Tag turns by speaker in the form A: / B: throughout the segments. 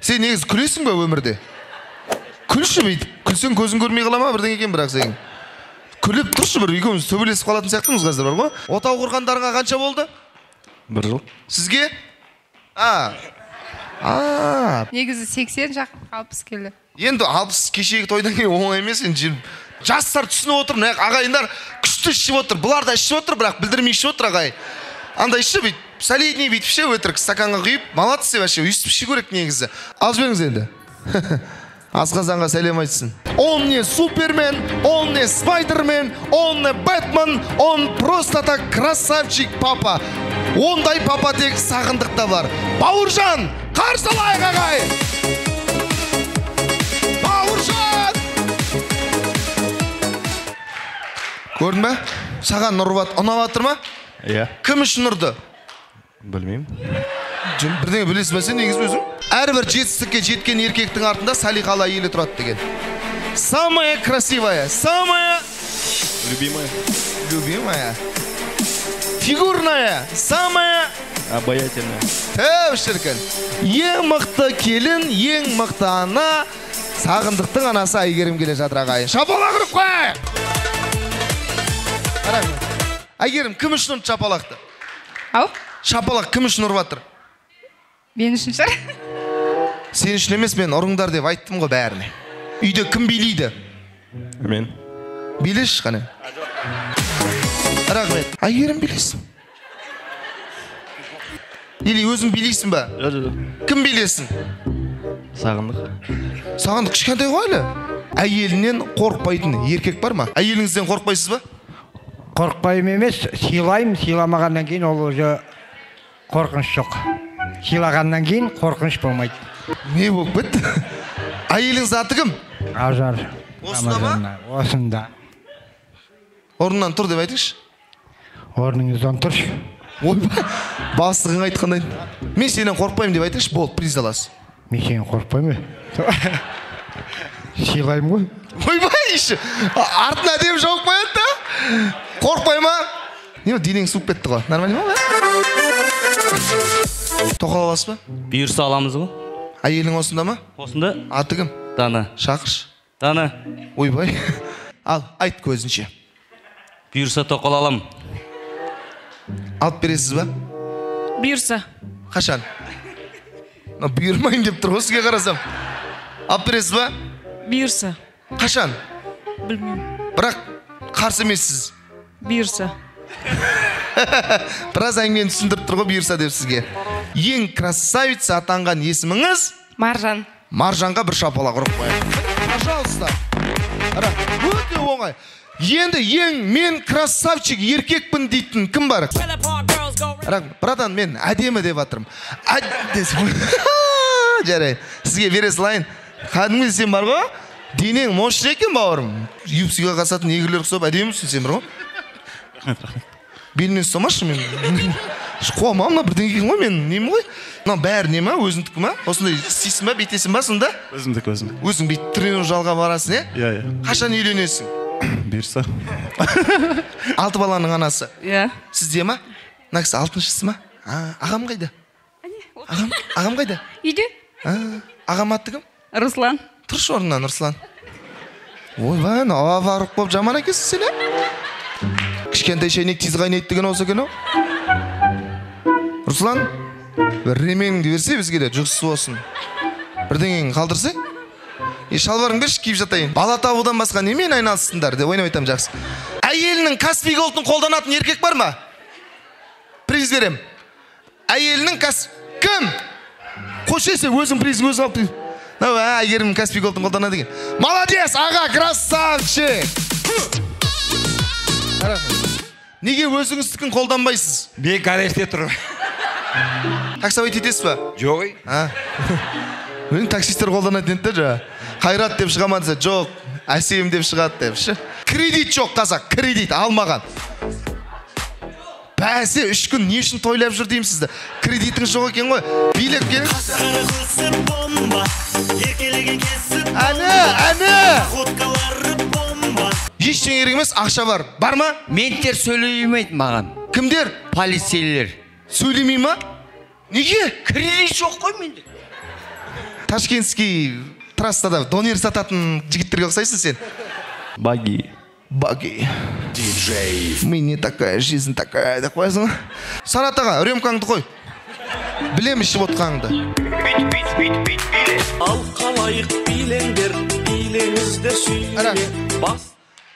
A: Сен негізі күлесің бе өмірде? Күлші бүйтіп. Күлсең көзің көрмей қала ма бірден екен бірақ сен. Күліп тұршы бір екеуміз төбелесіп қалатын сияқтымыз қазір бар ғой. Отау құрғандарыңа қанша болды?
B: 1 жыл.
A: Сізге?
C: Негізі 80 жақ 60 келді.
A: Енді 60 кешегі тойдан кейін оңай емес. Жастар түсініп отыр, ағайындар күшті ішіп отыр. Бұлар да ішіп отыр, бірақ білдірмей ішіп отыр ағай. Андай іші бүйтіп, солидный бүйтіп ше өтірік стаканға құйып, молодцы вообще, өйстіп іші көрек негізі. Ал жіберіңіз енді. Асқазанға сәлем айтсын. Он не Супермен, он не Спайдермен, он не Бэтмен, он просто так красавчик папа. Ондай папа тек сағындықта бар. Бауыржан, қарсылайық ағай! Бауыржан! Көрдің бе? Саған ұнаватыр ма?
B: Иә.
A: Кім үшін ұрды?
B: Білмеймін.
A: Бірдеңе білесің бе сен негізі өзің? Әрбір жетістікке жеткен еркектің артында салиқалы әйелі тұрады деген. Самая красивая, самая... Любимая. Фигурная, самая...
B: Обаятельная.
A: Шіркін. Ең мықты келін, ең мықты ана, сағындықтың анасы Әйгерім келе жатыр ағайын. Шапалақ ұрып қой! Әйгерім, кім үшін ұрды шапалақты?
C: Ау?
A: Шапалақ кім үшін ұрып жатыр?
C: Мен үшін шығар.
A: Сен үшін емес, мен ұрыңдар деп айттым ғой бәріне. Үйде кім билейді?
B: Мен.
A: Билеш қане? Рахмет. Әйгерім билесің? Или өзің билейсің ба? Кім билесің?
B: Сағындық.
A: Сағындық кішкентай ғой әлі. Әйелінен қорықпайтын еркек бар ма? Әйеліңізден қорықпайсыз ба?
D: Қорықпаймын емес, сыйлаймын, сыйламағаннан кейін ол уже қорқыныш жоқ. Сыйлағаннан кейін қорқыныш болмайды.
A: Не болып бітті? Әйеліңіз аты кім?
D: Ажар.
A: Осында ма?
D: Осында.
A: Орнынан тұр деп айтыңызшы.
D: Орныңыздан тұршы.
A: Ойба, бастығың айтқандай. Мен сенен қорықпаймын деп айтыңызшы, болды, приз аласыз.
D: Мен сенен қорықпаймын. Сыйлаймын ғой.
A: Ойбай, іші. Артын әдем жауып қояды да. Қорықпай ма? Не, денең суып кетті ғой. Нормально ма? Тоқал аласыз ба?
E: Бұйырса аламыз ғой.
A: Әйелің осында ма?
E: Осында?
A: Аты кім?
E: Дана.
A: Шақырш.
E: Дана.
A: Ойбай. Ал, айт көзінше.
E: Бұйырса тоқал алам.
A: Алып бересіз ба?
F: Бұйырса.
A: Қашан? Бұйырмайын деп тұр ғой сізге қарасам. Алып бересіз ба?
F: Бұйырса.
A: Қашан?
F: Білмеймін.
A: Бірақ қарсы емессіз.
F: Бұйырса.
A: Біраз әңгімені түсіндіріп тұр ғой бұйырса деп сізге. Ең красавица атанған есіміңіз?
C: Маржан.
A: Маржанға бір шапалақ ұрып қояйық. Пожалуйста. Өте оңай. Енді ең мен красавчик еркекпін дейтін кім бар? Братан, мен әдемі деп атырым. Жарай, сізге бере салайын. Қадыңыз сен бар ғой? Денең мощный екен бауырым. UFC-ға қасатын егілер ұқсап әдемісің сен бар ғой? Белінен ұстамашы мен. Қуамамна бірден кейін ғой мен нем ғой? Бәрі не ма? Өзіңдікі ма? Осындай істейсің ба? Бейтесің ба сонда?
B: Өзімдік.
A: Өзің бейт тренажерға барасың, е?
B: Иә.
A: Қашан үйленесің?
B: Бұйырса.
A: 6 баланың анасы.
F: Иә.
A: Сізде ма? Наксы 6-шысы ма? Ағам қайда? Ағам қайда?
F: Үйде?
A: Ағам аты кім?
F: Руслан.
A: Тұршы орнынан, Руслан. Ойбай, аварық болып жаман әкесің сен, ә? Кішкентай шайнек тез қайнайды деген осы екен, ау? Руслан, бір ремеңді берсе бізге де жүксіз болсын. Бірдеңені қалдырсай? Шалбарың берші, киіп жатайын. Бала табудан басқа немен айналысыңдар деп ойнап айтам жақсы. Әйелінің Каспий Голдын қолданатын еркек бар ма? Приз берем. Әйелінің кім? Қошесе өзің призің өзің алып. Әйгерім Каспий Голдын қолданады екен. Молодец, аға, красавчик! Неге өзіңіздікін қолданбайсыз?
D: Мен гаражде тұр.
A: Таксовать етесіз ба?
D: Жоқ.
A: Өзің таксистер қолданады енді жа. Қайрат деп шығамадыса, жоқ, әсем деп шығады депші. Кредит жоқ қазақ, кредит алмаған. Бәсе 3 күн не үшін тойлап жүр деймсізді? Кредитің жоқ екен ғой. Билеп келің. Әне! Ештен керек емес, ақша бар. Бар ма?
G: Менттер сөйлемейді маған.
A: Кімдер?
G: Полицейлер.
A: Сөйлемей ма? Неге?
G: Кредит жоқ қой менде.
A: Ташкентский трассада донер сататын жігіттерге ұқсайсың сен.
B: Баги.
A: Баги. Мы не такая, жизнь такая, деп қоясың. Санат аға, рюмкаңды қой. Білем ішіп отқаныңды.
H: Ал қалайық билеңдер, билеңіздер сүйіне.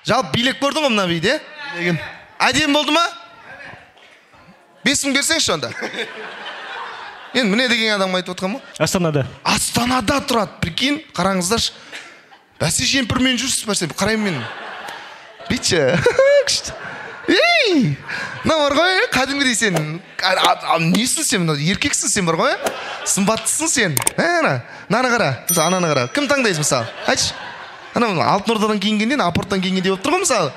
A: Жалп билек көрдің ғой мына биді, әдем болды ма? 5 мың берсеңші онда. Енді міне деген адам айтып отқан ма?
B: Астанада.
A: Астанада тұрады, прикинь, қараңыздаршы. Бәсе жемпірмен жүрсіз бәрсе, қарайым мен. Битші, күшті. Ей, мына бар ғой, кәдімгідей сен. Несің сен, еркексің сен бар ғой? Сымбаттысың сен. Наны қара, ананы қара. Кім таңдайсың мысалы? Айтшы. Алтын Ордадан киінгенден, апорттан киінгенде болып тұр ғой мысалы?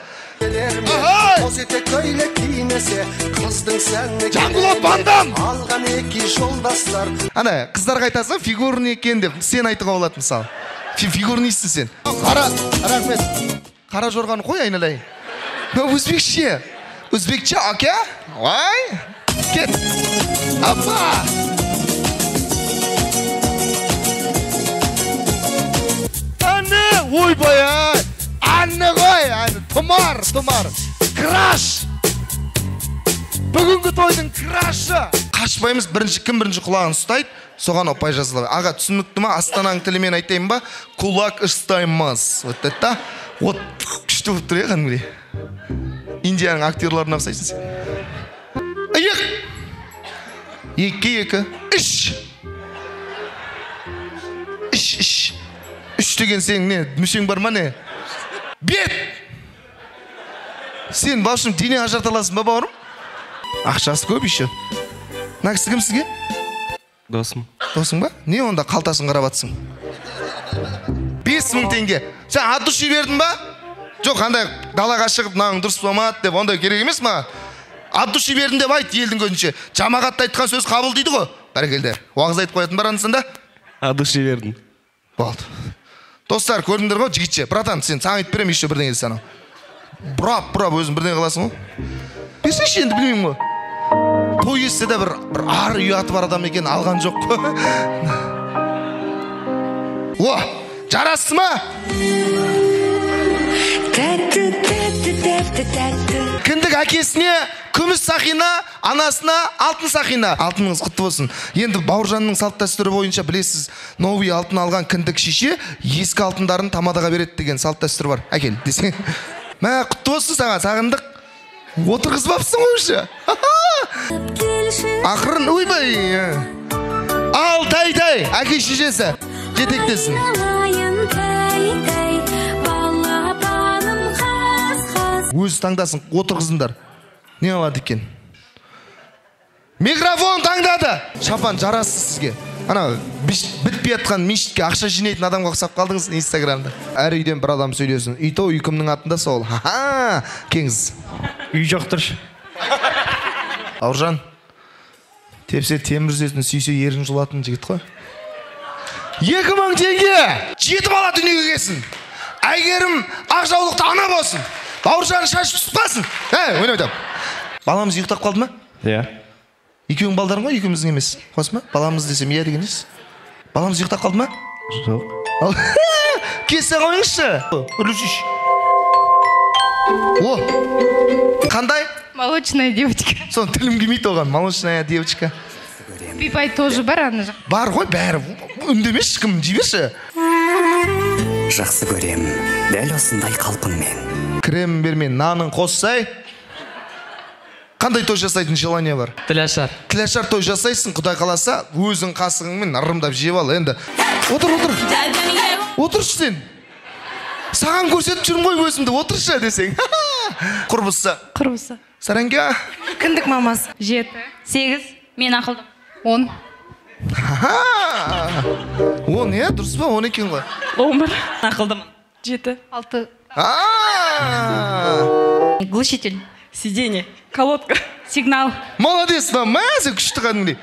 A: Жаңғылот бандам! Ана, қыздарға айтасың, фигурный екен деп, сен айтуға болады мысалы. Фигурныйсың сен. Қара, рахмет. Қара жорғаны қой айналайын. Өзбекше. Өзбекше, оке? Ой, кет. Апа! Анны, ойбай, Анны ғой, тұмар. Краш! Бүгінгі тойдың крашы! Қашпаймыз, кім бірінші құлағын ұстайды, соған опай жазылады. Аға, түсінікті ма? Астананың тілімен айтайын ба? Құлақ ұстаймыз. Вот это, вот, күшті болып тұр еқан. Индияның актерларына ұқсайсың сен. Аяқ! Екі. Үш деген сен не? Мүшең бар ма не? Бет! Сен баушым дене ажарталасың ба бауырым? Ақшасы көп еще. Мына кісі кім сізге?
B: Досым.
A: Досың ба? Не онда қалтасын қарап атсың? 5 мың теңге. Сен от души бердің ба? Жоқ, қандай далаға шығып мынаның дұрыс болмады деп, ондай керек емес ма? От души бердің деп айт елдің көзінше. Жамағатта айтқан сөз қабыл дейді ғой. Бәрекелді. Уағыз айтып қоятын бар анысында?
B: От души бердің.
A: Болды. Достар, көрдіңдер ғой, жігітше. Братан, сен саған айтып берем, еще бірдеңе десе анау. Бұрап өзің бірдеңе қаласың ғой. Берсеші енді білмеймін ғой. Той естісе де бір ар ұяты бар адам екен, алған жоқ қой. О, жарасты ма? Кіндік әкесіне күміс сақина, анасына алтын сақина. Алтыныңыз құтты болсын. Енді Бауыржанның салт дәстүрі бойынша білесіз, новый алтын алған кіндік шеше ескі алтындарын тамадаға береді деген салт дәстүр бар. Әкел десең. Мә, құтты болсын саған, сағындық. Отырғызбапсың ойшы. Ақырын, ойбай. Ал, тай, әке шешесі. Жетектесін. Өзі таңдасын, отырғызындар. Не алады екен? Микрофон таңдады. Шапан жарасыз сізге. Ана, бітпей атқан мешітке ақша жинайтын адамға ұқсап қалдыңыз Инстаграмда. Әр үйден бір адам сөйлесін. Үйто үй кімнің атында сол. Ха-ха, кеңіз.
D: Үй жоқ тұршы.
A: Бауыржан, тепсе темір үзетін сүйсе ерін жұлатын жігіт қой. 2000 теңге 7 бала дүниеге келсін. Әйгерім ақ жаулықты ана болсын. Бауыржан шаш түспасын. Ойнап. Баламыз ұйықтап қалды ма?
B: Иә.
A: Екеуің балдарың ғой, екеуміздің емес. Қос ма? Баламыз десем иә деген емес. Баламыз ұйықтап қалды ма?
B: Жоқ.
A: Кесе қойыңызшы. Үрлішіш. О, қандай?
C: Молочная девочка.
A: Сон тілім келмейді оған. Молочная девочка.
C: Пипай тоже бар ана жақ.
A: Бар ғой, бәрі. Үндемеші, кім жіберші.
I: Жақсы көрем, дәл осындай қалпыңмен.
A: Крем бермен, нанын қоссай. Қандай той жасайтын желание бар?
E: Тілашар.
A: Тілашар той жасайсың, Құдай қаласа, өзің қасығыңмен ырымдап жеп ал. Енді отыр. Отыршы сен. Саған көрсетіп жүрмін ғой өзімді, отыршы десең. Құрбысы. Сараңга?
C: Кіндік мамасы.
F: 7,
C: 8,
F: мен ақылдым.
C: 10.
A: 10, е, дұрыс па? 10 екен ғой.
F: 11, ақылдым. 7,
C: 6.
F: Глушитель, сиденье, колодка, сигнал.
A: Молодец, мәзі күшті қадыңды.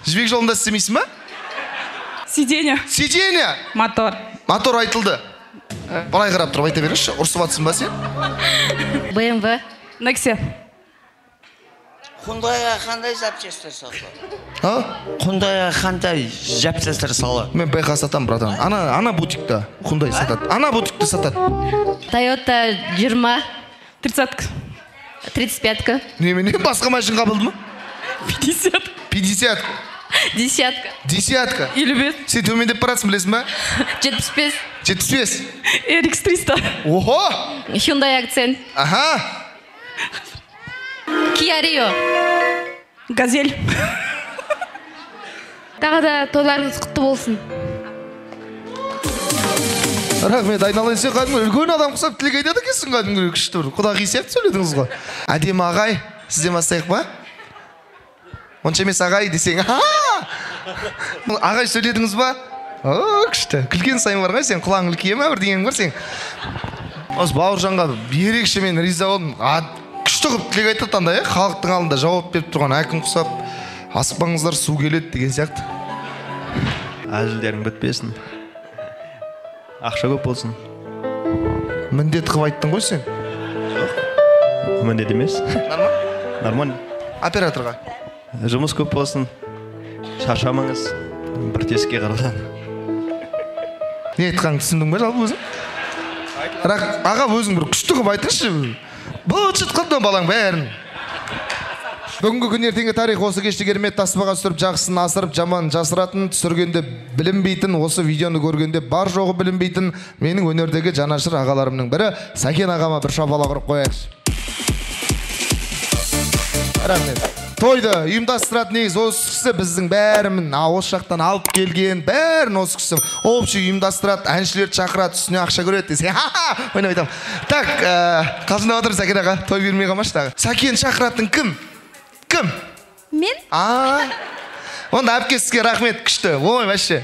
A: Жібек жолында істемейсің ба?
F: Сиденье.
A: Мотор айтылды. Балай қарап тұрып айта беріңізші, ұрсып атсың ба сен?
C: BMW.
F: Nexia.
G: Құндайға қандай запчастар салды?
A: А?
G: Құндайға қандай запчастар салды?
A: Мен байқа сатам, братан. Ана бутикта Hyundai сатады. Ана бутикта сатады.
C: Toyota 20,
F: 30-ка.
C: 35-ка,
A: Немене басқа машина қабылды ма?
F: 50.
A: 50.
C: 10-ка,
A: Десятка.
F: Елу бес.
A: Сен төмендеп барасың, білесің ба?
C: 75,
A: 75.
F: RX 300.
A: Охо!
C: Hyundai Accent,
A: Аха!
C: Kia Rio.
F: Газель.
C: Тағы да тойларыңыз құтты болсын.
A: Рахмет, айналайын, сен кәдімгі үлкен адам құсап тілек айтады екенсің кәдімгі күшті бір. Құдағи сияқты сөйледіңіз ғой. Әдемі ағай, сізден бастайық па? Онша емес ағай десең. Ағай сөйледіңіз ба? О, күшті. Күлген сайын бар ғой сен, құлағың үлкейе ма бір дегенің бар сен. Осы Бауыржанға ерекше мен риза болдым. Күшті қылып тілек айтады андай, халықтың алдында жауап беріп тұрған әкім құсап, асықпаңыздар су келеді деген сияқты.
B: Әзілдерің бітпесін. Ақша көп болсын.
A: Міндет қылып айттың ғой сен.
B: Міндет емес. Нормально.
A: Операторға.
B: Жұмыс көп болсын. Шаршамаңыз. Бір тесікке қарадан.
A: Не айтқанын түсіндің бе жалпы өзің? Аға өзің бір күшті қылып айтыңызшы. Бұлшыт қылды балаң бәрін. Бүгінгі күн ертеңгі тарих осы кешті керемет таспаға түсіріп жақсысын асырып жаман жасыратын, түсіргенде білінбейтін, осы видеоны көргенде бар жоғы білінбейтін менің өнердегі жанашыр ағаларымның бірі Сәкен ағама бір шапалақ ұрып қояйықшы. Рахмет. Тойды ұйымдастыратын негіз осы кісі біздің бәрімін осы жақтан алып келген бәрін осы кісі общий ұйымдастырады, әншілерді шақырады, үстіне ақша көреді десе ойнап айтамын. Так, қалжыңдап отырмын Сәкен аға, той бермей қалмашы тағы. Сәкен шақыратын кім? Кім?
C: Мен?
A: Онда әпке сізге рахмет күшті. Ой, вообще.